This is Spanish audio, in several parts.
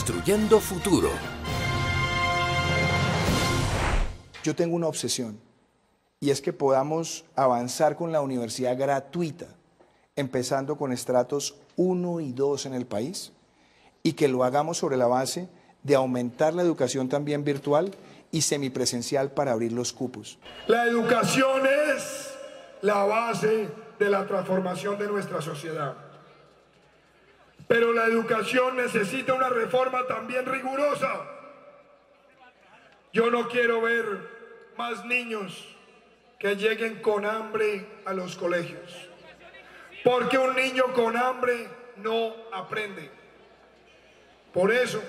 Construyendo futuro. Yo tengo una obsesión y es que podamos avanzar con la universidad gratuita, empezando con estratos 1 y 2 en el país y que lo hagamos sobre la base de aumentar la educación también virtual y semipresencial para abrir los cupos. La educación es la base de la transformación de nuestra sociedad. Pero la educación necesita una reforma también rigurosa. Yo no quiero ver más niños que lleguen con hambre a los colegios, porque un niño con hambre no aprende. Por eso,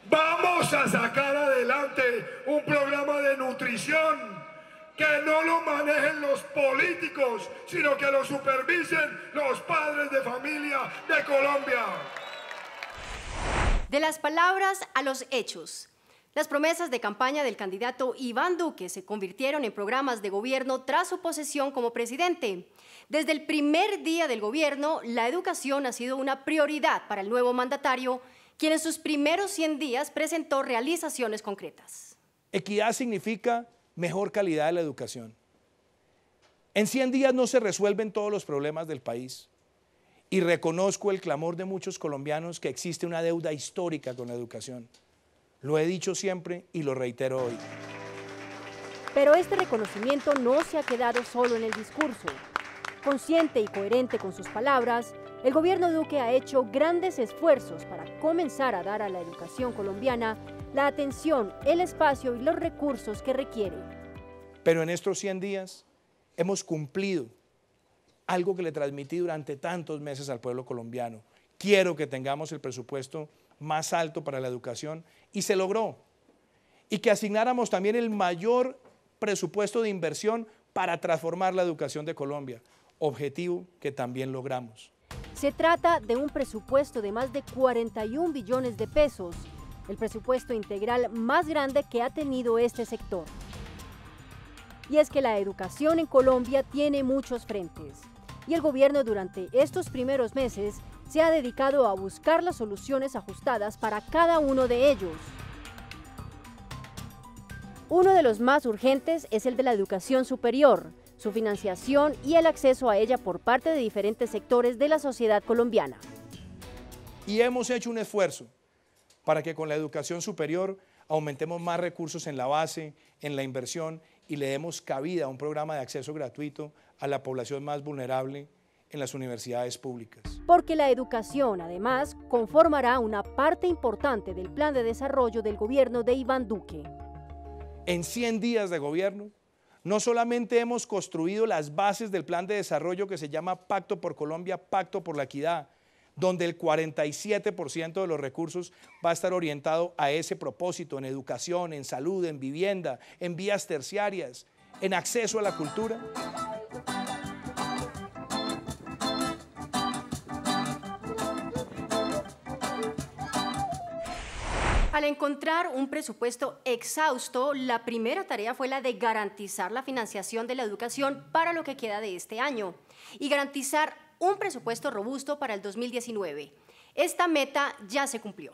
vamos a sacar adelante un programa de nutrición que no lo manejen los políticos, sino que lo supervisen los padres de familia de Colombia. De las palabras a los hechos. Las promesas de campaña del candidato Iván Duque se convirtieron en programas de gobierno tras su posesión como presidente. Desde el primer día del gobierno, la educación ha sido una prioridad para el nuevo mandatario, quien en sus primeros 100 días presentó realizaciones concretas. Equidad significa mejor calidad de la educación. En 100 días no se resuelven todos los problemas del país y reconozco el clamor de muchos colombianos que existe una deuda histórica con la educación. Lo he dicho siempre y lo reitero hoy. Pero este reconocimiento no se ha quedado solo en el discurso. Consciente y coherente con sus palabras, el gobierno Duque ha hecho grandes esfuerzos para comenzar a dar a la educación colombiana la atención, el espacio y los recursos que requiere. Pero en estos 100 días hemos cumplido algo que le transmití durante tantos meses al pueblo colombiano. Quiero que tengamos el presupuesto más alto para la educación y se logró. Y que asignáramos también el mayor presupuesto de inversión para transformar la educación de Colombia, objetivo que también logramos. Se trata de un presupuesto de más de 41 billones de pesos, el presupuesto integral más grande que ha tenido este sector. Y es que la educación en Colombia tiene muchos frentes, y el gobierno durante estos primeros meses se ha dedicado a buscar las soluciones ajustadas para cada uno de ellos. Uno de los más urgentes es el de la educación superior, su financiación y el acceso a ella por parte de diferentes sectores de la sociedad colombiana. Y hemos hecho un esfuerzo para que con la educación superior aumentemos más recursos en la base, en la inversión y le demos cabida a un programa de acceso gratuito a la población más vulnerable en las universidades públicas. Porque la educación, además, conformará una parte importante del plan de desarrollo del gobierno de Iván Duque. En 100 días de gobierno, no solamente hemos construido las bases del plan de desarrollo que se llama Pacto por Colombia, Pacto por la Equidad, donde el 47% de los recursos va a estar orientado a ese propósito, en educación, en salud, en vivienda, en vías terciarias, en acceso a la cultura. Al encontrar un presupuesto exhausto, la primera tarea fue la de garantizar la financiación de la educación para lo que queda de este año y garantizar un presupuesto robusto para el 2019. Esta meta ya se cumplió.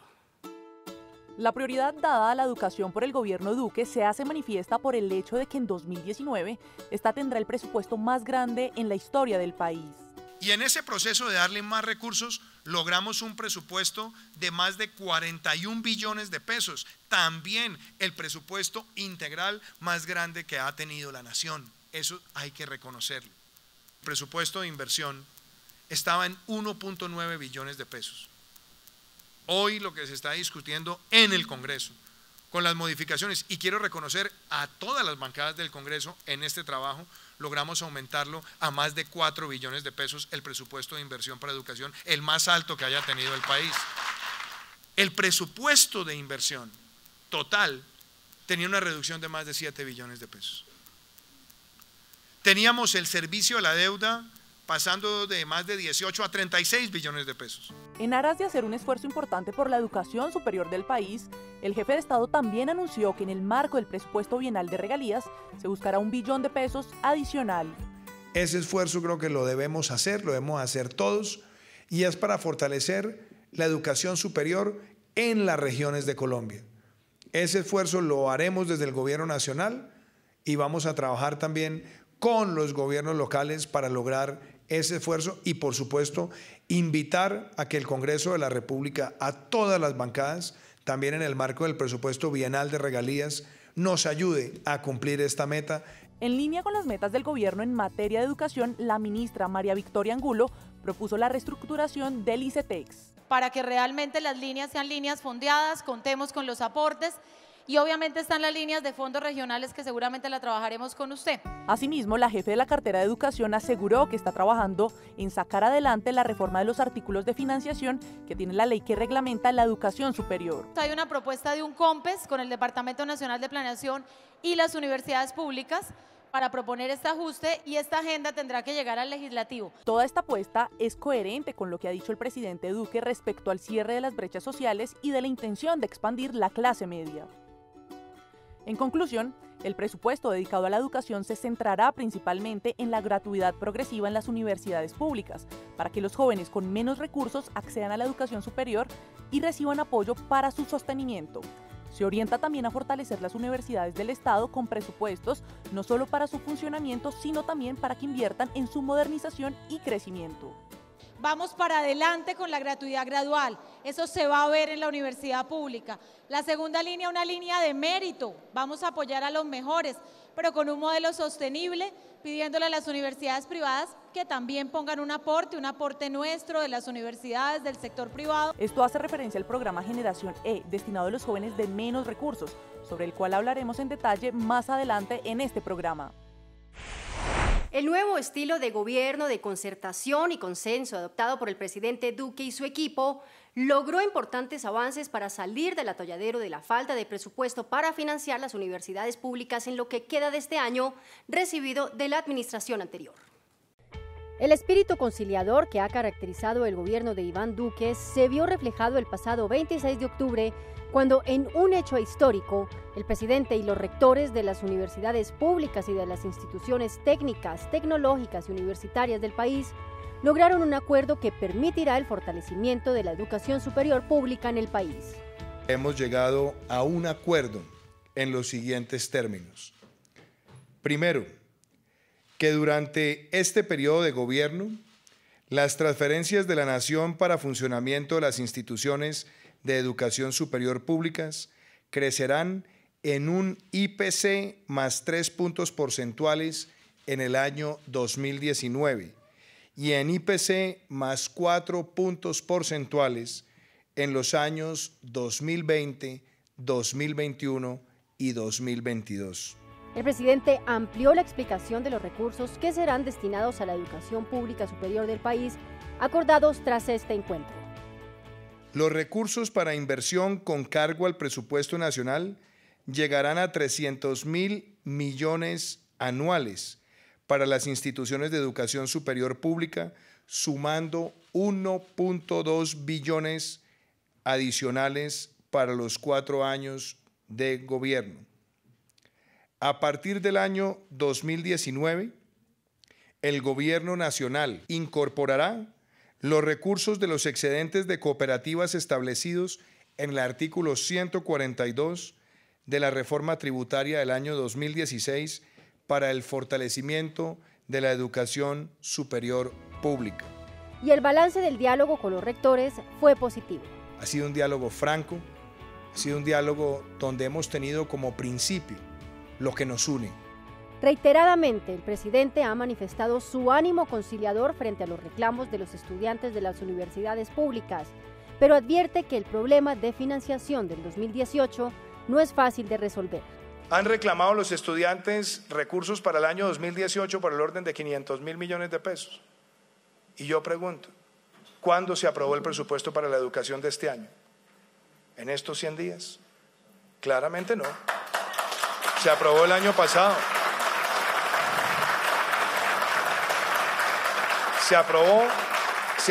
La prioridad dada a la educación por el gobierno Duque se hace manifiesta por el hecho de que en 2019 esta tendrá el presupuesto más grande en la historia del país. Y en ese proceso de darle más recursos, logramos un presupuesto de más de 41 billones de pesos. También el presupuesto integral más grande que ha tenido la nación. Eso hay que reconocerlo. El presupuesto de inversión estaba en 1.9 billones de pesos. Hoy lo que se está discutiendo en el Congreso, con las modificaciones, y quiero reconocer a todas las bancadas del Congreso en este trabajo, logramos aumentarlo a más de 4 billones de pesos el presupuesto de inversión para educación, el más alto que haya tenido el país. El presupuesto de inversión total tenía una reducción de más de 7 billones de pesos. Teníamos el servicio a la deuda pasando de más de 18 a 36 billones de pesos. En aras de hacer un esfuerzo importante por la educación superior del país, el jefe de Estado también anunció que en el marco del presupuesto bienal de regalías se buscará 1 billón de pesos adicional. Ese esfuerzo creo que lo debemos hacer todos, y es para fortalecer la educación superior en las regiones de Colombia. Ese esfuerzo lo haremos desde el gobierno nacional y vamos a trabajar también con los gobiernos locales para lograr ese esfuerzo y, por supuesto, invitar a que el Congreso de la República, a todas las bancadas, también en el marco del presupuesto bienal de regalías, nos ayude a cumplir esta meta. En línea con las metas del gobierno en materia de educación, la ministra María Victoria Angulo propuso la reestructuración del ICETEX. Para que realmente las líneas sean líneas fondeadas, contemos con los aportes y obviamente están las líneas de fondos regionales que seguramente la trabajaremos con usted. Asimismo, la jefe de la cartera de Educación aseguró que está trabajando en sacar adelante la reforma de los artículos de financiación que tiene la ley que reglamenta la educación superior. Hay una propuesta de un COMPES con el Departamento Nacional de Planeación y las universidades públicas para proponer este ajuste y esta agenda tendrá que llegar al legislativo. Toda esta apuesta es coherente con lo que ha dicho el presidente Duque respecto al cierre de las brechas sociales y de la intención de expandir la clase media. En conclusión, el presupuesto dedicado a la educación se centrará principalmente en la gratuidad progresiva en las universidades públicas, para que los jóvenes con menos recursos accedan a la educación superior y reciban apoyo para su sostenimiento. Se orienta también a fortalecer las universidades del Estado con presupuestos no solo para su funcionamiento, sino también para que inviertan en su modernización y crecimiento. Vamos para adelante con la gratuidad gradual, eso se va a ver en la universidad pública. La segunda línea, una línea de mérito, vamos a apoyar a los mejores, pero con un modelo sostenible, pidiéndole a las universidades privadas que también pongan un aporte nuestro de las universidades, del sector privado. Esto hace referencia al programa Generación E, destinado a los jóvenes de menos recursos, sobre el cual hablaremos en detalle más adelante en este programa. El nuevo estilo de gobierno de concertación y consenso adoptado por el presidente Duque y su equipo logró importantes avances para salir del atolladero de la falta de presupuesto para financiar las universidades públicas en lo que queda de este año recibido de la administración anterior. El espíritu conciliador que ha caracterizado el gobierno de Iván Duque se vio reflejado el pasado 26 de octubre cuando, en un hecho histórico, el presidente y los rectores de las universidades públicas y de las instituciones técnicas, tecnológicas y universitarias del país lograron un acuerdo que permitirá el fortalecimiento de la educación superior pública en el país. Hemos llegado a un acuerdo en los siguientes términos. Primero, que durante este periodo de gobierno, las transferencias de la Nación para funcionamiento de las instituciones de educación superior públicas crecerán en un IPC más 3 puntos porcentuales en el año 2019 y en IPC más 4 puntos porcentuales en los años 2020, 2021 y 2022. El presidente amplió la explicación de los recursos que serán destinados a la educación pública superior del país, acordados tras este encuentro. Los recursos para inversión con cargo al presupuesto nacional llegarán a 300.000 millones anuales para las instituciones de educación superior pública, sumando 1.2 billones adicionales para los 4 años de gobierno. A partir del año 2019, el Gobierno Nacional incorporará los recursos de los excedentes de cooperativas establecidos en el artículo 142 de la reforma tributaria del año 2016 para el fortalecimiento de la educación superior pública. Y el balance del diálogo con los rectores fue positivo. Ha sido un diálogo franco, ha sido un diálogo donde hemos tenido como principio lo que nos une. Reiteradamente, el presidente ha manifestado su ánimo conciliador frente a los reclamos de los estudiantes de las universidades públicas, pero advierte que el problema de financiación del 2018 no es fácil de resolver. Han reclamado los estudiantes recursos para el año 2018 por el orden de 500.000 millones de pesos. Y yo pregunto, ¿cuándo se aprobó el presupuesto para la educación de este año? ¿En estos 100 días? Claramente no. Se aprobó el año pasado. Se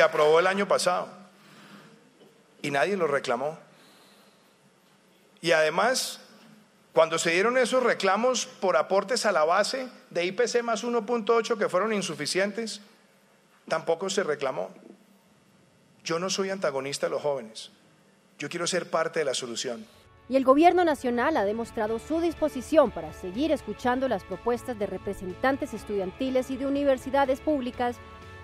aprobó el año pasado. Y nadie lo reclamó. Y además, cuando se dieron esos reclamos por aportes a la base de IPC más 1.8 que fueron insuficientes, tampoco se reclamó. Yo no soy antagonista de los jóvenes. Yo quiero ser parte de la solución. Y el Gobierno Nacional ha demostrado su disposición para seguir escuchando las propuestas de representantes estudiantiles y de universidades públicas,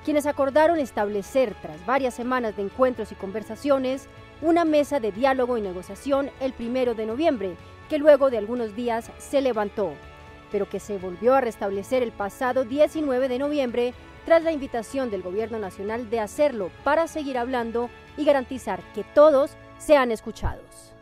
quienes acordaron establecer, tras varias semanas de encuentros y conversaciones, una mesa de diálogo y negociación el 1 de noviembre, que luego de algunos días se levantó, pero que se volvió a restablecer el pasado 19 de noviembre tras la invitación del Gobierno Nacional de hacerlo para seguir hablando y garantizar que todos sean escuchados.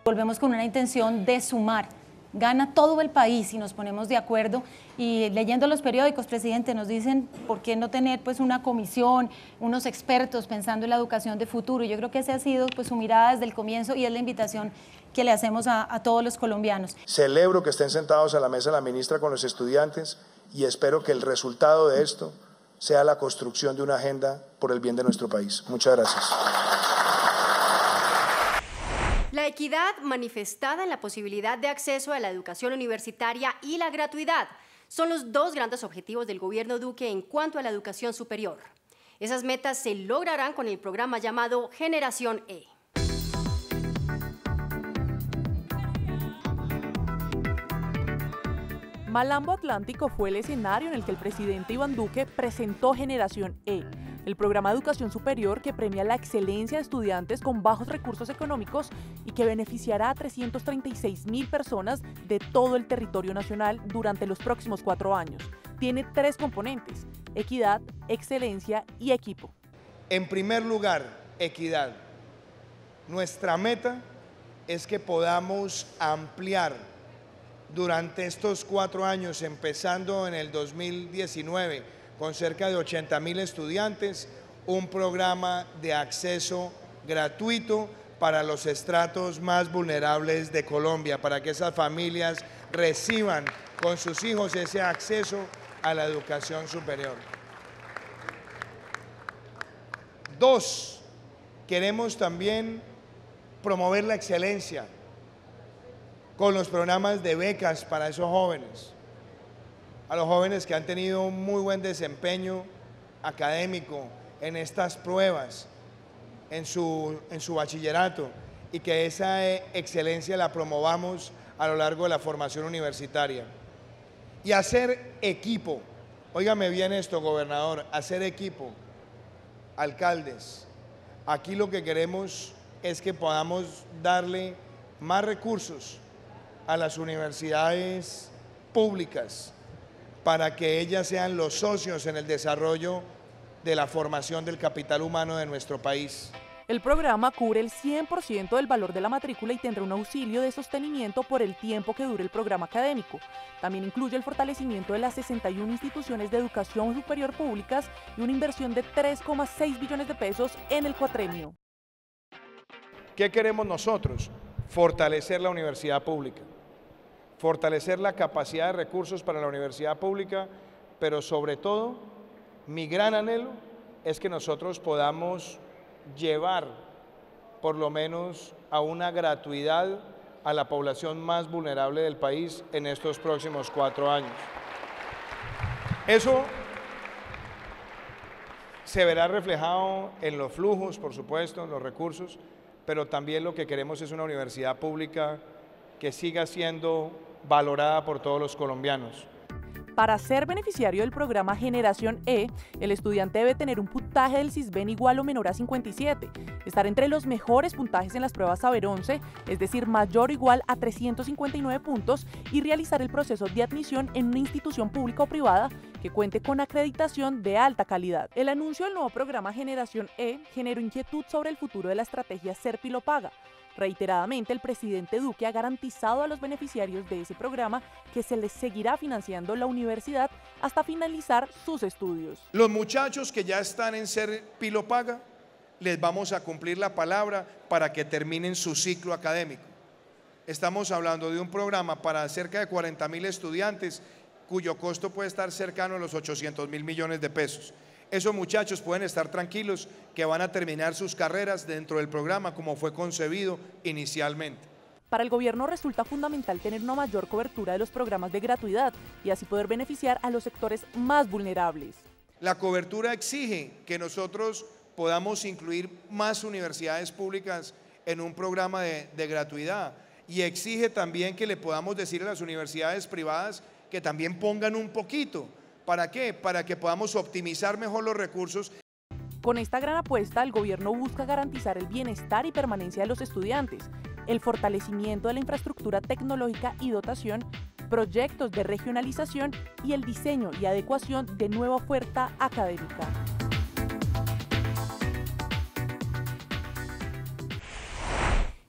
Volvemos con una intención de sumar. Gana todo el país si nos ponemos de acuerdo, y leyendo los periódicos, presidente, nos dicen por qué no tener pues una comisión, unos expertos pensando en la educación de futuro. Yo creo que esa ha sido pues su mirada desde el comienzo y es la invitación que le hacemos a todos los colombianos. Celebro que estén sentados a la mesa la ministra con los estudiantes y espero que el resultado de esto sea la construcción de una agenda por el bien de nuestro país. Muchas gracias. La equidad manifestada en la posibilidad de acceso a la educación universitaria y la gratuidad son los dos grandes objetivos del gobierno Duque en cuanto a la educación superior. Esas metas se lograrán con el programa llamado Generación E. Malambo Atlántico fue el escenario en el que el presidente Iván Duque presentó Generación E, el programa de educación superior que premia la excelencia de estudiantes con bajos recursos económicos y que beneficiará a 336.000 personas de todo el territorio nacional durante los próximos 4 años. Tiene 3 componentes: equidad, excelencia y equipo. En primer lugar, equidad. Nuestra meta es que podamos ampliar durante estos 4 años, empezando en el 2019, con cerca de 80.000 estudiantes, un programa de acceso gratuito para los estratos más vulnerables de Colombia, para que esas familias reciban con sus hijos ese acceso a la educación superior. 2, queremos también promover la excelencia con los programas de becas para esos jóvenes, a los jóvenes que han tenido un muy buen desempeño académico en estas pruebas, en su bachillerato, y que esa excelencia la promovamos a lo largo de la formación universitaria. Y hacer equipo, óigame bien esto, gobernador, hacer equipo, alcaldes. Aquí lo que queremos es que podamos darle más recursos a las universidades públicas para que ellas sean los socios en el desarrollo de la formación del capital humano de nuestro país. El programa cubre el 100% del valor de la matrícula y tendrá un auxilio de sostenimiento por el tiempo que dure el programa académico. También incluye el fortalecimiento de las 61 instituciones de educación superior públicas y una inversión de 3,6 billones de pesos en el cuatrenio. ¿Qué queremos nosotros? Fortalecer la universidad pública, fortalecer la capacidad de recursos para la universidad pública, pero sobre todo, mi gran anhelo es que nosotros podamos llevar por lo menos a una gratuidad a la población más vulnerable del país en estos próximos 4 años. Eso se verá reflejado en los flujos, por supuesto, en los recursos, pero también lo que queremos es una universidad pública que siga siendo valorada por todos los colombianos. Para ser beneficiario del programa Generación E, el estudiante debe tener un puntaje del CISBEN igual o menor a 57, estar entre los mejores puntajes en las pruebas Saber 11, es decir, mayor o igual a 359 puntos, y realizar el proceso de admisión en una institución pública o privada que cuente con acreditación de alta calidad. El anuncio del nuevo programa Generación E generó inquietud sobre el futuro de la estrategia Serpi-lo-Paga. Reiteradamente, el presidente Duque ha garantizado a los beneficiarios de ese programa que se les seguirá financiando la universidad hasta finalizar sus estudios. Los muchachos que ya están en Serpi-lo-Paga, les vamos a cumplir la palabra para que terminen su ciclo académico. Estamos hablando de un programa para cerca de 40.000 estudiantes, cuyo costo puede estar cercano a los 800.000 millones de pesos. Esos muchachos pueden estar tranquilos que van a terminar sus carreras dentro del programa como fue concebido inicialmente. Para el gobierno resulta fundamental tener una mayor cobertura de los programas de gratuidad y así poder beneficiar a los sectores más vulnerables. La cobertura exige que nosotros podamos incluir más universidades públicas en un programa de gratuidad, y exige también que le podamos decir a las universidades privadas que también pongan un poquito. ¿Para qué? Para que podamos optimizar mejor los recursos. Con esta gran apuesta, el gobierno busca garantizar el bienestar y permanencia de los estudiantes, el fortalecimiento de la infraestructura tecnológica y dotación, proyectos de regionalización y el diseño y adecuación de nueva oferta académica.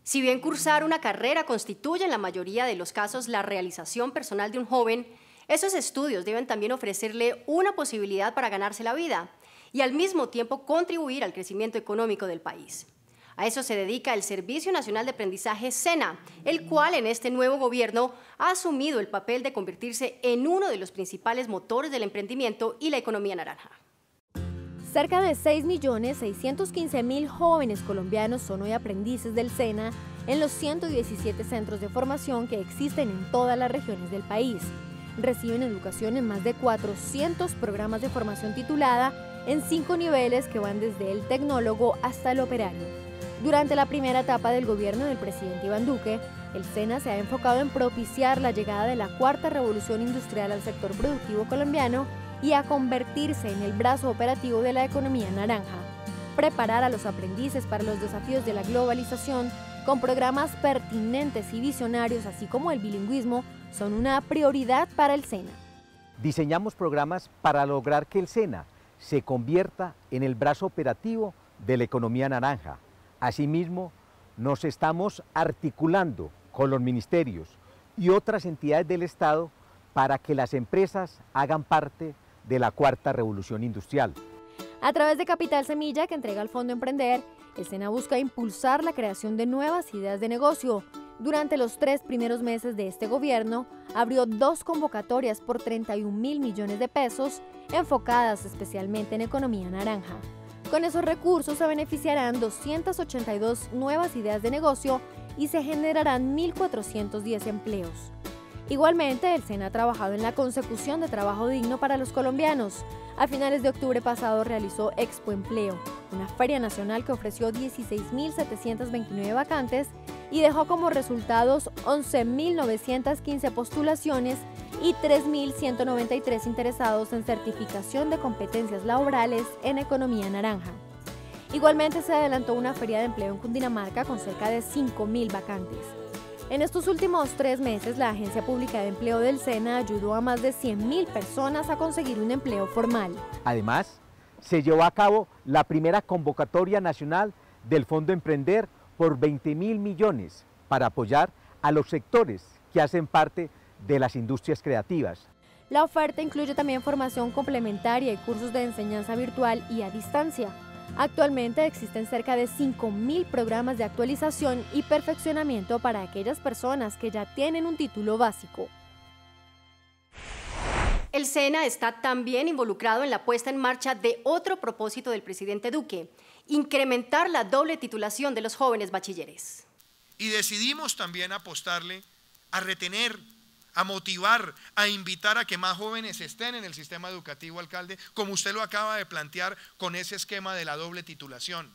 Si bien cursar una carrera constituye en la mayoría de los casos la realización personal de un joven, esos estudios deben también ofrecerle una posibilidad para ganarse la vida y al mismo tiempo contribuir al crecimiento económico del país. A eso se dedica el Servicio Nacional de Aprendizaje SENA, el cual en este nuevo gobierno ha asumido el papel de convertirse en uno de los principales motores del emprendimiento y la economía naranja. Cerca de 6.615.000 jóvenes colombianos son hoy aprendices del SENA en los 117 centros de formación que existen en todas las regiones del país. Reciben educación en más de 400 programas de formación titulada en 5 niveles que van desde el tecnólogo hasta el operario. Durante la primera etapa del gobierno del presidente Iván Duque, el SENA se ha enfocado en propiciar la llegada de la cuarta revolución industrial al sector productivo colombiano y a convertirse en el brazo operativo de la economía naranja. Preparar a los aprendices para los desafíos de la globalización con programas pertinentes y visionarios, así como el bilingüismo, son una prioridad para el SENA. Diseñamos programas para lograr que el SENA se convierta en el brazo operativo de la economía naranja. Asimismo, nos estamos articulando con los ministerios y otras entidades del Estado para que las empresas hagan parte de la cuarta revolución industrial. A través de Capital Semilla, que entrega al Fondo Emprender, el SENA busca impulsar la creación de nuevas ideas de negocio. Durante los 3 primeros meses de este gobierno, abrió 2 convocatorias por 31.000 millones de pesos, enfocadas especialmente en economía naranja. Con esos recursos se beneficiarán 282 nuevas ideas de negocio y se generarán 1.410 empleos. Igualmente, el SENA ha trabajado en la consecución de trabajo digno para los colombianos. A finales de octubre pasado realizó Expo Empleo, una feria nacional que ofreció 16.729 vacantes y dejó como resultados 11.915 postulaciones y 3.193 interesados en certificación de competencias laborales en economía naranja. Igualmente se adelantó una feria de empleo en Cundinamarca con cerca de 5.000 vacantes. En estos últimos 3 meses, la Agencia Pública de Empleo del SENA ayudó a más de 100.000 personas a conseguir un empleo formal. Además, se llevó a cabo la primera convocatoria nacional del Fondo Emprender por 20.000 millones para apoyar a los sectores que hacen parte de las industrias creativas. La oferta incluye también formación complementaria y cursos de enseñanza virtual y a distancia. Actualmente existen cerca de 5.000 programas de actualización y perfeccionamiento para aquellas personas que ya tienen un título básico. El SENA está también involucrado en la puesta en marcha de otro propósito del presidente Duque: incrementar la doble titulación de los jóvenes bachilleres. Y decidimos también apostarle a retener, a motivar, a invitar a que más jóvenes estén en el sistema educativo, alcalde, como usted lo acaba de plantear con ese esquema de la doble titulación,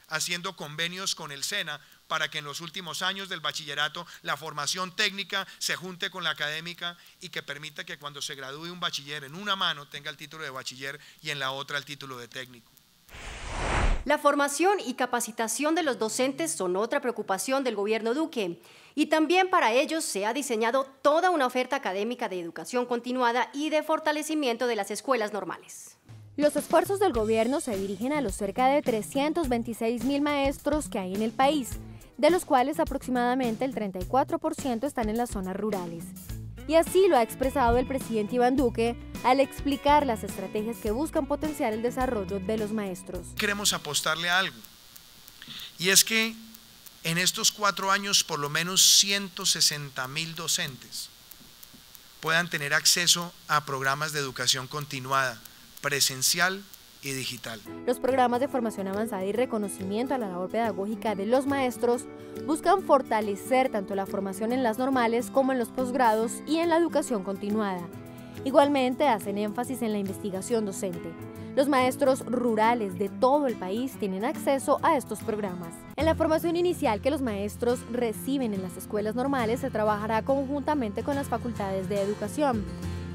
haciendo convenios con el SENA para que en los últimos años del bachillerato la formación técnica se junte con la académica y que permita que cuando se gradúe un bachiller en una mano tenga el título de bachiller y en la otra el título de técnico. La formación y capacitación de los docentes son otra preocupación del gobierno Duque, y también para ellos se ha diseñado toda una oferta académica de educación continuada y de fortalecimiento de las escuelas normales. Los esfuerzos del gobierno se dirigen a los cerca de 326.000 maestros que hay en el país, de los cuales aproximadamente el 34% están en las zonas rurales. Y así lo ha expresado el presidente Iván Duque al explicar las estrategias que buscan potenciar el desarrollo de los maestros. Queremos apostarle a algo, y es que en estos 4 años por lo menos 160.000 docentes puedan tener acceso a programas de educación continuada, presencial y digital. Los programas de formación avanzada y reconocimiento a la labor pedagógica de los maestros buscan fortalecer tanto la formación en las normales como en los posgrados y en la educación continuada. Igualmente hacen énfasis en la investigación docente. Los maestros rurales de todo el país tienen acceso a estos programas. En la formación inicial que los maestros reciben en las escuelas normales se trabajará conjuntamente con las facultades de educación.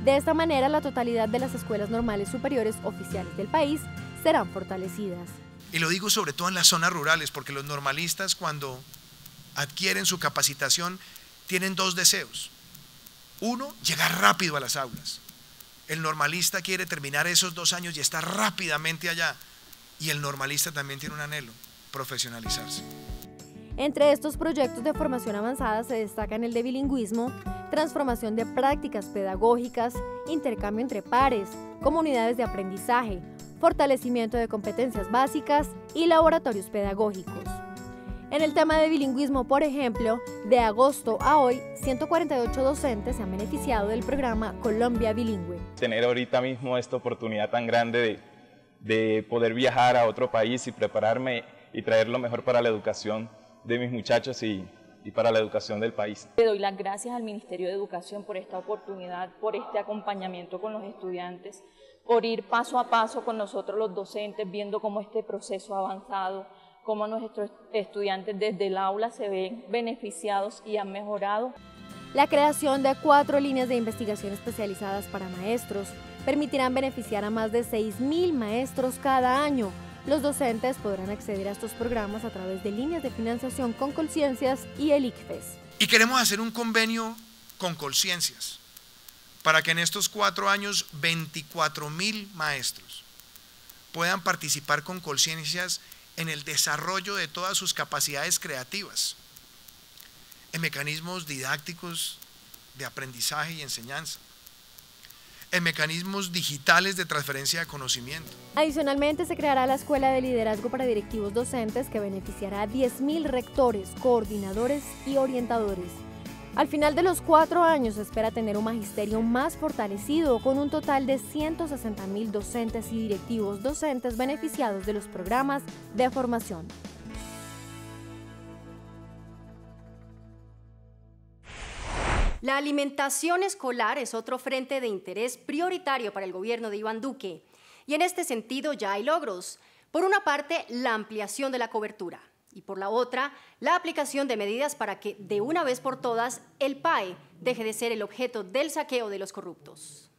De esta manera, la totalidad de las escuelas normales superiores oficiales del país serán fortalecidas. Y lo digo sobre todo en las zonas rurales, porque los normalistas cuando adquieren su capacitación tienen dos deseos. Uno, llegar rápido a las aulas. El normalista quiere terminar esos 2 años y estar rápidamente allá. Y el normalista también tiene un anhelo, profesionalizarse. Entre estos proyectos de formación avanzada se destacan el de bilingüismo, transformación de prácticas pedagógicas, intercambio entre pares, comunidades de aprendizaje, fortalecimiento de competencias básicas y laboratorios pedagógicos. En el tema de bilingüismo, por ejemplo, de agosto a hoy, 148 docentes se han beneficiado del programa Colombia Bilingüe. Tener ahorita mismo esta oportunidad tan grande de poder viajar a otro país y prepararme y traer lo mejor para la educación de mis muchachos y para la educación del país. Le doy las gracias al Ministerio de Educación por esta oportunidad, por este acompañamiento con los estudiantes, por ir paso a paso con nosotros los docentes, viendo cómo este proceso ha avanzado, cómo nuestros estudiantes desde el aula se ven beneficiados y han mejorado. La creación de 4 líneas de investigación especializadas para maestros permitirán beneficiar a más de 6.000 maestros cada año. Los docentes podrán acceder a estos programas a través de líneas de financiación con Colciencias y el ICFES. Y queremos hacer un convenio con Colciencias para que en estos 4 años 24.000 maestros puedan participar con Colciencias en el desarrollo de todas sus capacidades creativas, en mecanismos didácticos de aprendizaje y enseñanza, en mecanismos digitales de transferencia de conocimiento. Adicionalmente, se creará la Escuela de Liderazgo para Directivos Docentes que beneficiará a 10.000 rectores, coordinadores y orientadores. Al final de los 4 años se espera tener un magisterio más fortalecido con un total de 160.000 docentes y directivos docentes beneficiados de los programas de formación. La alimentación escolar es otro frente de interés prioritario para el gobierno de Iván Duque. Y en este sentido ya hay logros. Por una parte, la ampliación de la cobertura. Y por la otra, la aplicación de medidas para que, de una vez por todas, el PAE deje de ser el objeto del saqueo de los corruptos.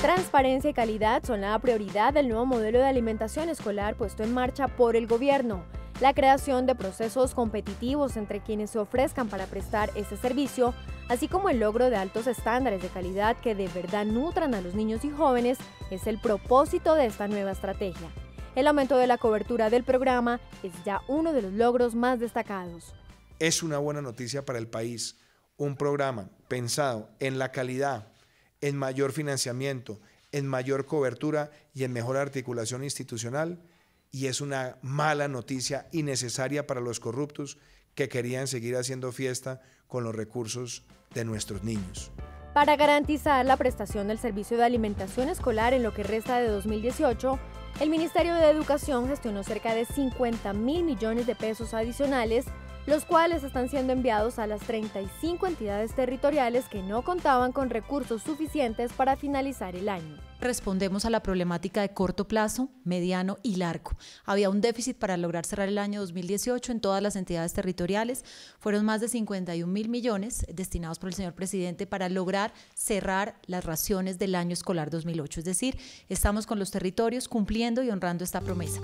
Transparencia y calidad son la prioridad del nuevo modelo de alimentación escolar puesto en marcha por el gobierno. La creación de procesos competitivos entre quienes se ofrezcan para prestar ese servicio, así como el logro de altos estándares de calidad que de verdad nutran a los niños y jóvenes, es el propósito de esta nueva estrategia. El aumento de la cobertura del programa es ya uno de los logros más destacados. Es una buena noticia para el país, un programa pensado en la calidad, en mayor financiamiento, en mayor cobertura y en mejor articulación institucional, y es una mala noticia innecesaria para los corruptos que querían seguir haciendo fiesta con los recursos de nuestros niños. Para garantizar la prestación del servicio de alimentación escolar en lo que resta de 2018, el Ministerio de Educación gestionó cerca de 50.000 millones de pesos adicionales, los cuales están siendo enviados a las 35 entidades territoriales que no contaban con recursos suficientes para finalizar el año. Respondemos a la problemática de corto plazo, mediano y largo. Había un déficit para lograr cerrar el año 2018 en todas las entidades territoriales. Fueron más de 51.000 millones destinados por el señor presidente para lograr cerrar las raciones del año escolar 2008. Es decir, estamos con los territorios cumpliendo y honrando esta promesa.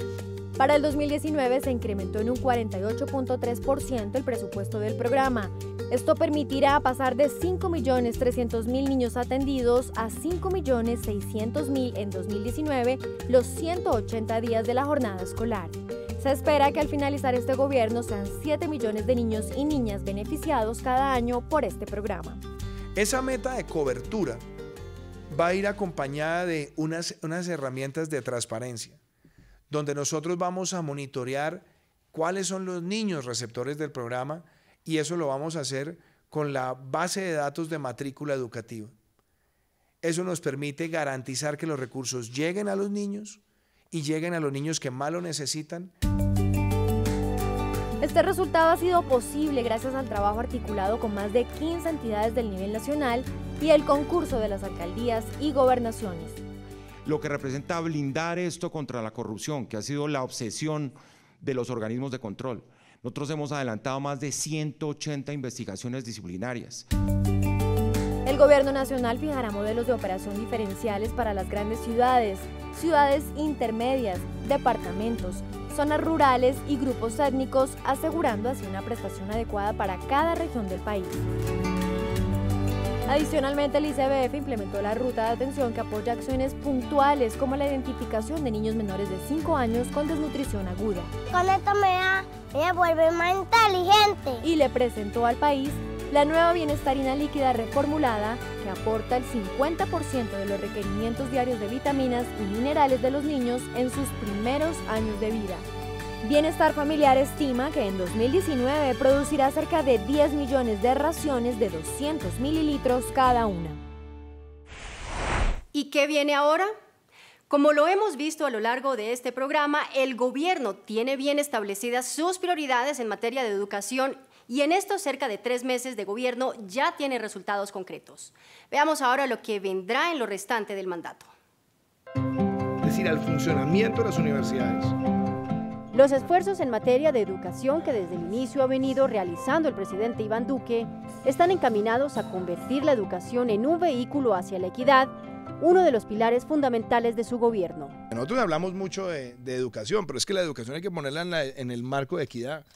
Para el 2019 se incrementó en un 48.3% el presupuesto del programa. Esto permitirá pasar de 5.300.000 niños atendidos a 5.600.000 en 2019, los 180 días de la jornada escolar. Se espera que al finalizar este gobierno sean 7 millones de niños y niñas beneficiados cada año por este programa. Esa meta de cobertura va a ir acompañada de unas herramientas de transparencia, donde nosotros vamos a monitorear cuáles son los niños receptores del programa, y eso lo vamos a hacer con la base de datos de matrícula educativa. Eso nos permite garantizar que los recursos lleguen a los niños y lleguen a los niños que más lo necesitan. Este resultado ha sido posible gracias al trabajo articulado con más de 15 entidades del nivel nacional y el concurso de las alcaldías y gobernaciones. lo que representa blindar esto contra la corrupción, que ha sido la obsesión de los organismos de control. Nosotros hemos adelantado más de 180 investigaciones disciplinarias. El Gobierno Nacional fijará modelos de operación diferenciales para las grandes ciudades, ciudades intermedias, departamentos, zonas rurales y grupos étnicos, asegurando así una prestación adecuada para cada región del país. Adicionalmente, el ICBF implementó la ruta de atención que apoya acciones puntuales como la identificación de niños menores de 5 años con desnutrición aguda. Con esto me vuelve más inteligente. Y le presentó al país la nueva bienestarina líquida reformulada que aporta el 50% de los requerimientos diarios de vitaminas y minerales de los niños en sus primeros años de vida. Bienestar Familiar estima que en 2019 producirá cerca de 10 millones de raciones de 200 mililitros cada una. ¿Y qué viene ahora? Como lo hemos visto a lo largo de este programa, el gobierno tiene bien establecidas sus prioridades en materia de educación y en estos cerca de 3 meses de gobierno ya tiene resultados concretos. Veamos ahora lo que vendrá en lo restante del mandato. Es decir, al funcionamiento de las universidades. Los esfuerzos en materia de educación que desde el inicio ha venido realizando el presidente Iván Duque están encaminados a convertir la educación en un vehículo hacia la equidad, uno de los pilares fundamentales de su gobierno. Nosotros hablamos mucho de educación, pero es que la educación hay que ponerla en el marco de equidad.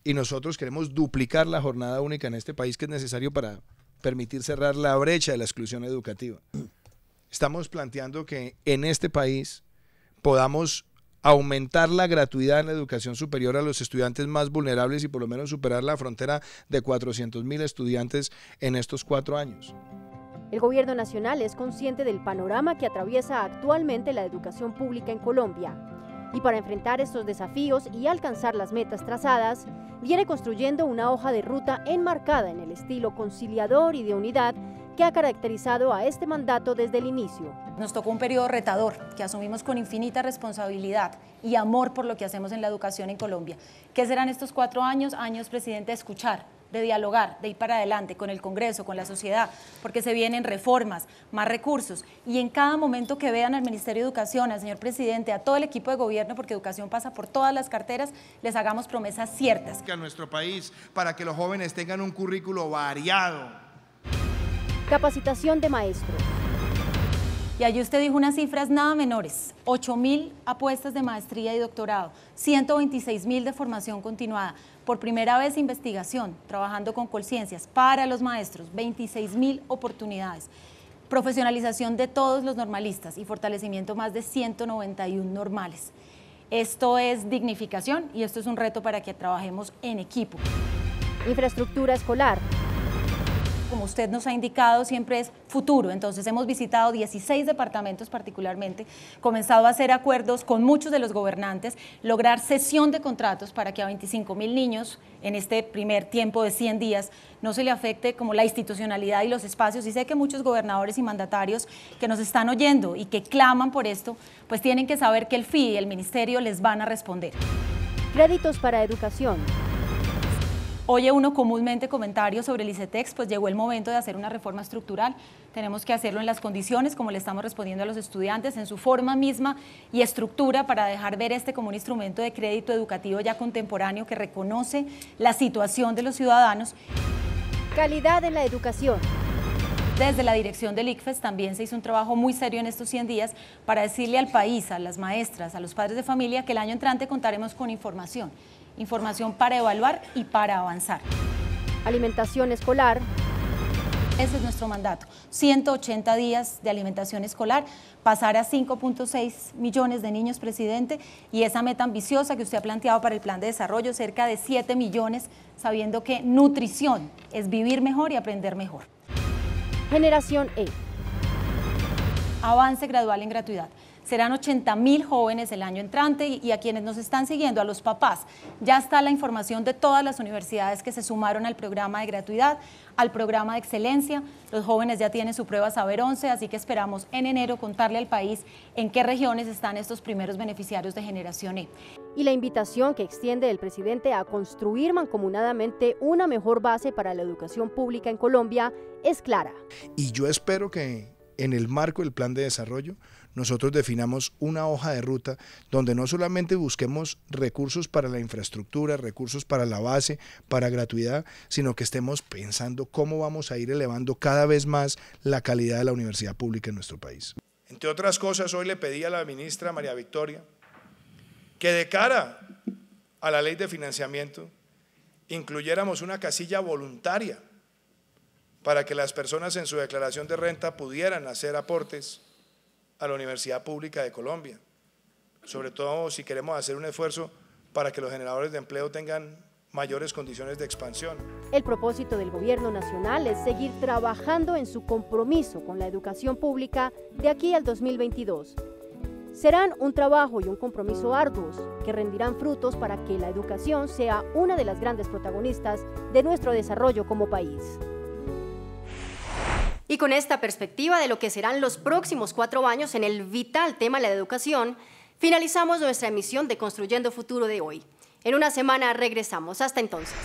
Y nosotros queremos duplicar la jornada única en este país, que es necesario para permitir cerrar la brecha de la exclusión educativa. Estamos planteando que en este país podamos aumentar la gratuidad en la educación superior a los estudiantes más vulnerables y por lo menos superar la frontera de 400.000 estudiantes en estos 4 años. El gobierno nacional es consciente del panorama que atraviesa actualmente la educación pública en Colombia y para enfrentar estos desafíos y alcanzar las metas trazadas, viene construyendo una hoja de ruta enmarcada en el estilo conciliador y de unidad que ha caracterizado a este mandato desde el inicio. Nos tocó un periodo retador que asumimos con infinita responsabilidad y amor por lo que hacemos en la educación en Colombia. ¿Qué serán estos 4 años? Años, presidente, de escuchar, de dialogar, de ir para adelante con el Congreso, con la sociedad, porque se vienen reformas, más recursos y en cada momento que vean al Ministerio de Educación, al señor presidente, a todo el equipo de gobierno, porque educación pasa por todas las carteras, les hagamos promesas ciertas. A nuestro país, para que los jóvenes tengan un currículo variado. Capacitación de maestros. Y allí usted dijo unas cifras nada menores, 8.000 apuestas de maestría y doctorado, 126.000 de formación continuada, por primera vez investigación, trabajando con Colciencias para los maestros, 26.000 oportunidades, profesionalización de todos los normalistas y fortalecimiento más de 191 normales. Esto es dignificación y esto es un reto para que trabajemos en equipo. Infraestructura escolar. Como usted nos ha indicado, siempre es futuro. Entonces hemos visitado 16 departamentos particularmente, comenzado a hacer acuerdos con muchos de los gobernantes, lograr cesión de contratos para que a 25.000 niños en este primer tiempo de 100 días no se le afecte como la institucionalidad y los espacios. Y sé que muchos gobernadores y mandatarios que nos están oyendo y que claman por esto, pues tienen que saber que el FIE y el ministerio les van a responder. Créditos para educación. Oye uno comúnmente comentarios sobre el ICETEX, pues llegó el momento de hacer una reforma estructural. Tenemos que hacerlo en las condiciones, como le estamos respondiendo a los estudiantes, en su forma misma y estructura para dejar ver este como un instrumento de crédito educativo ya contemporáneo que reconoce la situación de los ciudadanos. Calidad en la educación. Desde la dirección del ICFES también se hizo un trabajo muy serio en estos 100 días para decirle al país, a las maestras, a los padres de familia que el año entrante contaremos con información para evaluar y para avanzar. Alimentación escolar. Ese es nuestro mandato, 180 días de alimentación escolar, pasar a 5.6 millones de niños, presidente, y esa meta ambiciosa que usted ha planteado para el plan de desarrollo, cerca de 7 millones, sabiendo que nutrición es vivir mejor y aprender mejor. Generación E. Avance gradual en gratuidad. Serán 80.000 jóvenes el año entrante y a quienes nos están siguiendo, a los papás, ya está la información de todas las universidades que se sumaron al programa de gratuidad, al programa de excelencia. Los jóvenes ya tienen su prueba Saber 11, así que esperamos en enero contarle al país en qué regiones están estos primeros beneficiarios de Generación E. Y la invitación que extiende el presidente a construir mancomunadamente una mejor base para la educación pública en Colombia es clara. Y yo espero que en el marco del plan de desarrollo nosotros definamos una hoja de ruta donde no solamente busquemos recursos para la infraestructura, recursos para la base, para gratuidad, sino que estemos pensando cómo vamos a ir elevando cada vez más la calidad de la universidad pública en nuestro país. Entre otras cosas, hoy le pedí a la ministra María Victoria que de cara a la ley de financiamiento incluyéramos una casilla voluntaria para que las personas en su declaración de renta pudieran hacer aportes a la Universidad Pública de Colombia, sobre todo si queremos hacer un esfuerzo para que los generadores de empleo tengan mayores condiciones de expansión. El propósito del Gobierno Nacional es seguir trabajando en su compromiso con la educación pública de aquí al 2022. Serán un trabajo y un compromiso arduos que rendirán frutos para que la educación sea una de las grandes protagonistas de nuestro desarrollo como país. Y con esta perspectiva de lo que serán los próximos 4 años en el vital tema de la educación, finalizamos nuestra emisión de Construyendo Futuro de hoy. En una semana regresamos. Hasta entonces.